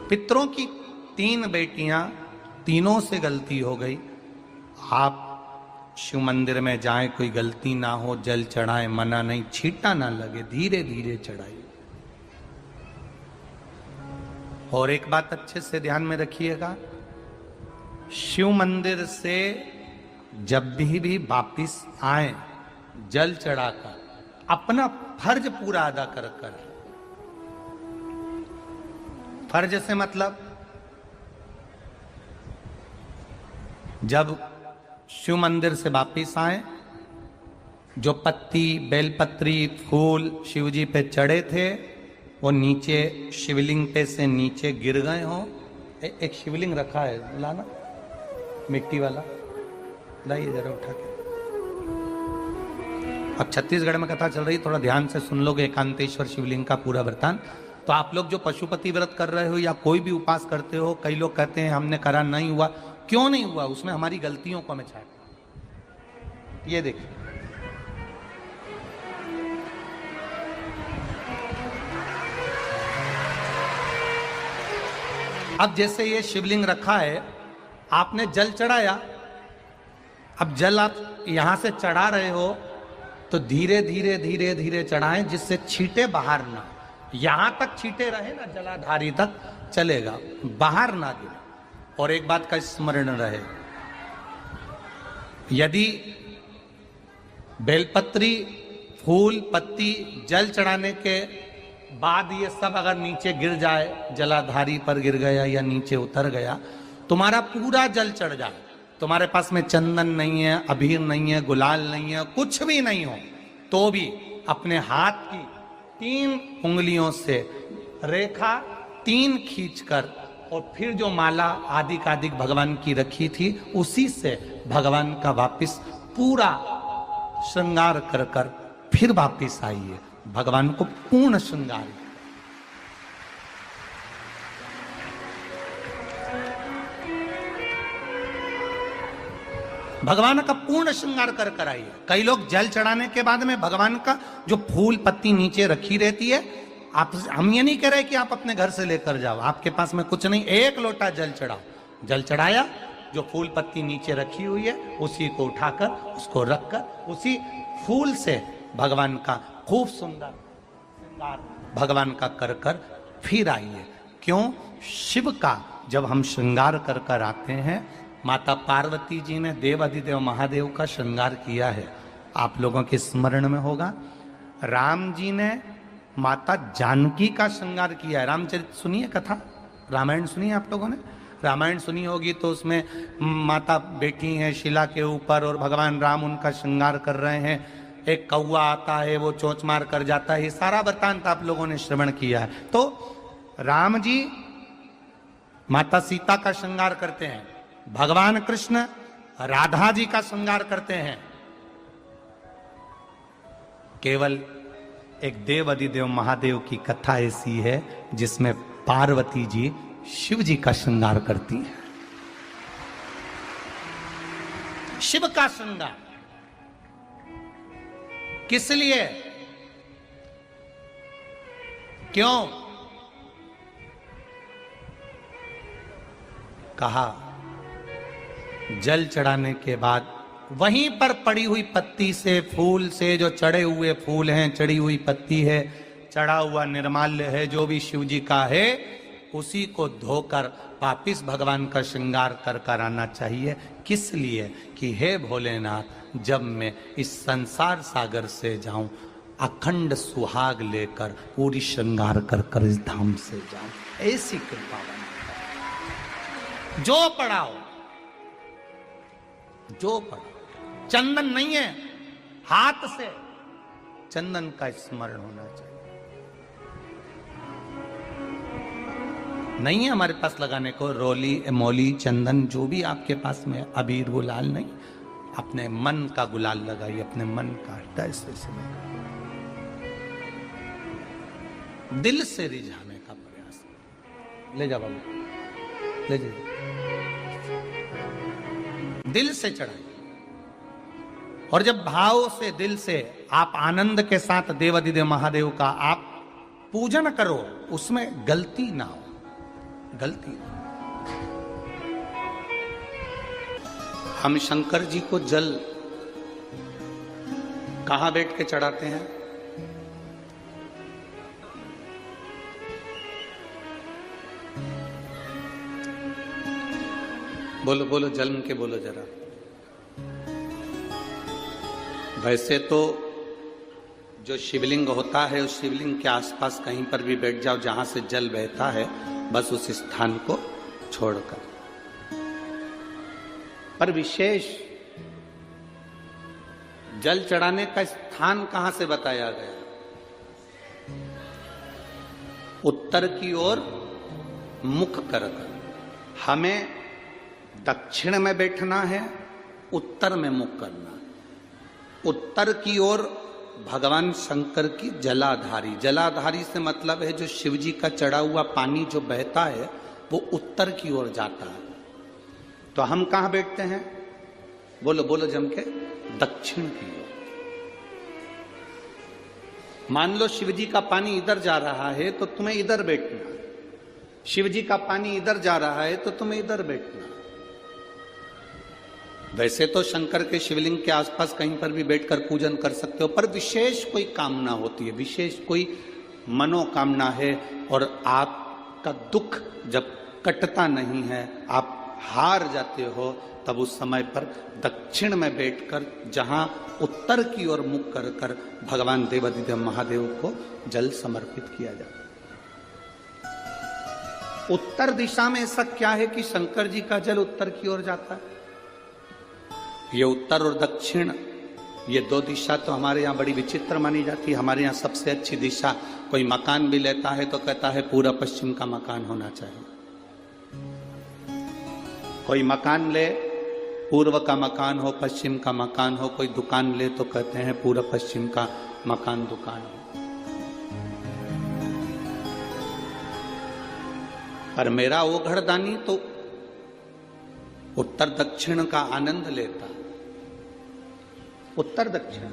पितरों की 3 बेटियां, तीनों से गलती हो गई। आप शिव मंदिर में जाएं, कोई गलती ना हो, जल चढ़ाएं, मना नहीं, छींटा ना लगे, धीरे धीरे चढ़ाइए। और एक बात अच्छे से ध्यान में रखिएगा, शिव मंदिर से जब भी वापिस आए, जल चढ़ाकर अपना फर्ज पूरा अदा कर कर। फर्ज से मतलब जब शिव मंदिर से वापिस आए, जो पत्ती, बेलपत्री, फूल शिव जी पे चढ़े थे वो नीचे शिवलिंग पे से नीचे गिर गए हो। एक शिवलिंग रखा है, लाना मिट्टी वाला, लाइए जरा उठा के। अब छत्तीसगढ़ में कथा चल रही, थोड़ा ध्यान से सुन लोगे एकांतेश्वर शिवलिंग का पूरा वृतांत। तो आप लोग जो पशुपति व्रत कर रहे हो या कोई भी उपास करते हो, कई लोग कहते हैं हमने करा नहीं हुआ। क्यों नहीं हुआ? उसमें हमारी गलतियों को हमें छांटना। ये देखिए, अब जैसे ये शिवलिंग रखा है, आपने जल चढ़ाया, अब जल आप यहां से चढ़ा रहे हो तो धीरे धीरे धीरे धीरे चढ़ाएं, जिससे छींटे बाहर ना, यहां तक छींटे रहे ना, जलाधारी तक चलेगा, बाहर ना गिरे। और एक बात का स्मरण रहे, यदि बेलपत्री, फूल, पत्ती जल चढ़ाने के बाद ये सब अगर नीचे गिर जाए, जलाधारी पर गिर गया या नीचे उतर गया, तुम्हारा पूरा जल चढ़ जाए, तुम्हारे पास में चंदन नहीं है, अबीर नहीं है, गुलाल नहीं है, कुछ भी नहीं हो, तो भी अपने हाथ की 3 उंगलियों से रेखा 3 खींचकर और फिर जो माला आदिकादिक भगवान की रखी थी उसी से भगवान का वापिस पूरा श्रृंगार कर कर फिर वापिस आइए, भगवान को पूर्ण श्रृंगार। भगवान का पूर्ण श्रृंगार कर कर आइए। कई लोग जल चढ़ाने के बाद में भगवान का जो फूल पत्ती नीचे रखी रहती है, आप, हम ये नहीं कह रहे कि आप अपने घर से लेकर जाओ, आपके पास में कुछ नहीं, 1 लोटा जल चढ़ाओ, जल चढ़ाया, जो फूल पत्ती नीचे रखी हुई है उसी को उठाकर उसको रखकर उसी फूल से भगवान का खूब सुंदर श्रृंगार भगवान का कर कर फिर आइए। क्यों? शिव का जब हम श्रृंगार कर कर आते हैं, माता पार्वती जी ने देवाधिदेव महादेव का श्रृंगार किया है, आप लोगों के स्मरण में होगा। राम जी ने माता जानकी का श्रृंगार किया है। रामचरित सुनिए कथा, रामायण सुनिए आप लोगों ने, रामायण सुनी होगी तो उसमें माता बैठी हैं शिला के ऊपर और भगवान राम उनका श्रृंगार कर रहे हैं, एक कौवा आता है वो चोंच मार कर जाता है, ये सारा वृतांत आप लोगों ने श्रवण किया है। तो राम जी माता सीता का श्रृंगार करते हैं, भगवान कृष्ण राधा जी का श्रृंगार करते हैं। केवल एक देव अधिदेव महादेव की कथा ऐसी है जिसमें पार्वती जी शिव जी का श्रृंगार करती है। शिव का श्रृंगार किस लिए? क्यों? कहा जल चढ़ाने के बाद वहीं पर पड़ी हुई पत्ती से, फूल से, जो चढ़े हुए फूल हैं, चढ़ी हुई पत्ती है, चढ़ा हुआ निर्माल्य है, जो भी शिव जी का है, उसी को धोकर वापिस भगवान का श्रृंगार कर कर आना चाहिए। किस लिए? कि हे भोलेनाथ, जब मैं इस संसार सागर से जाऊं, अखंड सुहाग लेकर पूरी श्रृंगार कर कर इस धाम से जाऊं, ऐसी कृपा बना। जो पढ़ाओ, जो पढ़ाओ, चंदन नहीं है, हाथ से चंदन का स्मरण होना चाहिए। नहीं है हमारे पास लगाने को रोली, मौली, चंदन, जो भी आपके पास में, अबीर, गुलाल नहीं, अपने मन का गुलाल लगाइए, अपने मन का हृदय से दिल से रिझाने का प्रयास। ले जा बाबू, ले जा, दिल से चढ़ाइए। और जब भाव से, दिल से आप आनंद के साथ देवाधिदेव महादेव का आप पूजन करो, उसमें गलती ना हो। गलती। हम शंकर जी को जल कहां बैठ के चढ़ाते हैं? बोलो बोलो, जन्म के बोलो जरा। वैसे तो जो शिवलिंग होता है उस शिवलिंग के आसपास कहीं पर भी बैठ जाओ जहां से जल बहता है, बस उस स्थान को छोड़कर। पर विशेष जल चढ़ाने का स्थान कहां से बताया गया? उत्तर की ओर मुख कर। हमें दक्षिण में बैठना है, उत्तर में मुख करना। उत्तर की ओर भगवान शंकर की जलाधारी, जलाधारी से मतलब है जो शिव जी का चढ़ा हुआ पानी जो बहता है वो उत्तर की ओर जाता है। तो हम कहां बैठते हैं? बोलो बोलो जम के, दक्षिण की ओर। मान लो शिव जी का पानी इधर जा रहा है तो तुम्हें इधर बैठना, शिव जी का पानी इधर जा रहा है तो तुम्हें इधर बैठना। वैसे तो शंकर के शिवलिंग के आसपास कहीं पर भी बैठकर पूजन कर सकते हो, पर विशेष कोई कामना होती है, विशेष कोई मनोकामना है और आपका दुख जब कटता नहीं है, आप हार जाते हो, तब उस समय पर दक्षिण में बैठकर जहां उत्तर की ओर मुख कर कर भगवान देवाधिदेव महादेव को जल समर्पित किया जाता है। उत्तर दिशा में ऐसा क्या है कि शंकर जी का जल उत्तर की ओर जाता है? ये उत्तर और दक्षिण, ये दो दिशा तो हमारे यहाँ बड़ी विचित्र मानी जाती है। हमारे यहाँ सबसे अच्छी दिशा, कोई मकान भी लेता है तो कहता है पूरा पश्चिम का मकान होना चाहिए। कोई मकान ले, पूर्व का मकान हो, पश्चिम का मकान हो। कोई दुकान ले तो कहते हैं पूरा पश्चिम का मकान दुकान हो। पर मेरा वो घरदानी तो उत्तर दक्षिण का आनंद लेता, उत्तर दक्षिण।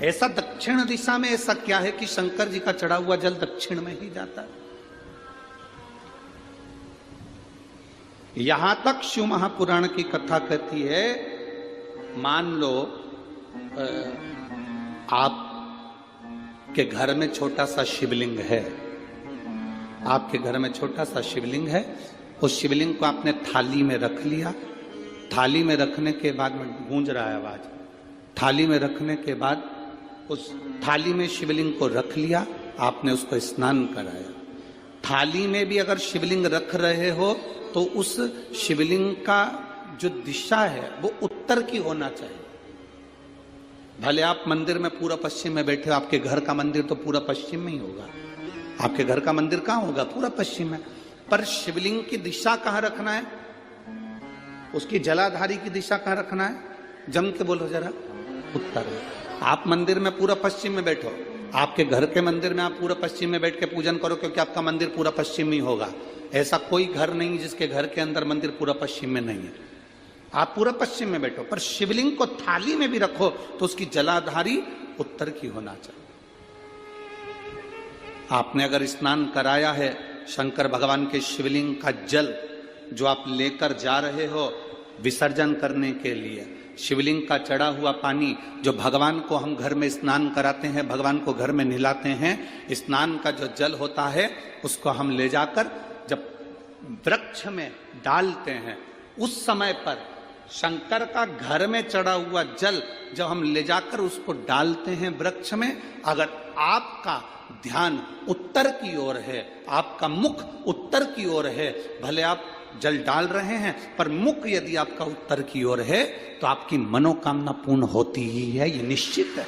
ऐसा दक्षिण दिशा में ऐसा क्या है कि शंकर जी का चढ़ा हुआ जल दक्षिण में ही जाता है? यहां तक शिव महापुराण की कथा कहती है, मान लो आपके घर में छोटा सा शिवलिंग है, आपके घर में छोटा सा शिवलिंग है, उस शिवलिंग को आपने थाली में रख लिया। थाली में रखने के बाद में गूंज रहा है आवाज, थाली में रखने के बाद उस थाली में शिवलिंग को रख लिया, आपने उसको स्नान कराया। थाली में भी अगर शिवलिंग रख रहे हो तो उस शिवलिंग का जो दिशा है वो उत्तर की होना चाहिए। भले आप मंदिर में पूरा पश्चिम में बैठे हो, आपके घर का मंदिर तो पूरा पश्चिम में ही होगा। आपके घर का मंदिर कहाँ होगा? पूरा पश्चिम में। पर शिवलिंग की दिशा कहाँ रखना है? उसकी जलाधारी की दिशा कहाँ रखना है? जम के बोलो जरा, उत्तर में। आप मंदिर में पूरा पश्चिम में बैठो, आपके घर के मंदिर में आप पूरा पश्चिम में बैठ के पूजन करो, क्योंकि आपका मंदिर पूरा पश्चिम ही होगा। ऐसा कोई घर नहीं जिसके घर के अंदर मंदिर पूरा पश्चिम में नहीं है। आप पूरा पश्चिम में बैठो, पर शिवलिंग को थाली में भी रखो तो उसकी जलाधारी उत्तर की होना चाहिए। आपने अगर स्नान कराया है, शंकर भगवान के शिवलिंग का जल जो आप लेकर जा रहे हो विसर्जन करने के लिए, शिवलिंग का चढ़ा हुआ पानी जो भगवान को हम घर में स्नान कराते हैं, भगवान को घर में नहलाते हैं, स्नान का जो जल होता है उसको हम ले जाकर जब वृक्ष में डालते हैं, उस समय पर शंकर का घर में चढ़ा हुआ जल जब हम ले जाकर उसको डालते हैं वृक्ष में, अगर आपका ध्यान उत्तर की ओर है, आपका मुख उत्तर की ओर है, भले आप जल डाल रहे हैं पर मुख यदि आपका उत्तर की ओर है तो आपकी मनोकामना पूर्ण होती ही है, ये निश्चित है।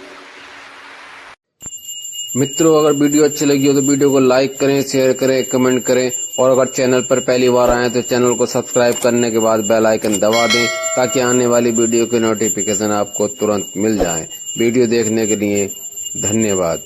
मित्रों, अगर वीडियो अच्छी लगी हो तो वीडियो को लाइक करें, शेयर करें, कमेंट करें और अगर चैनल पर पहली बार आए तो चैनल को सब्सक्राइब करने के बाद बेल आइकन दबा दें ताकि आने वाली वीडियो की नोटिफिकेशन आपको तुरंत मिल जाए। वीडियो देखने के लिए धन्यवाद।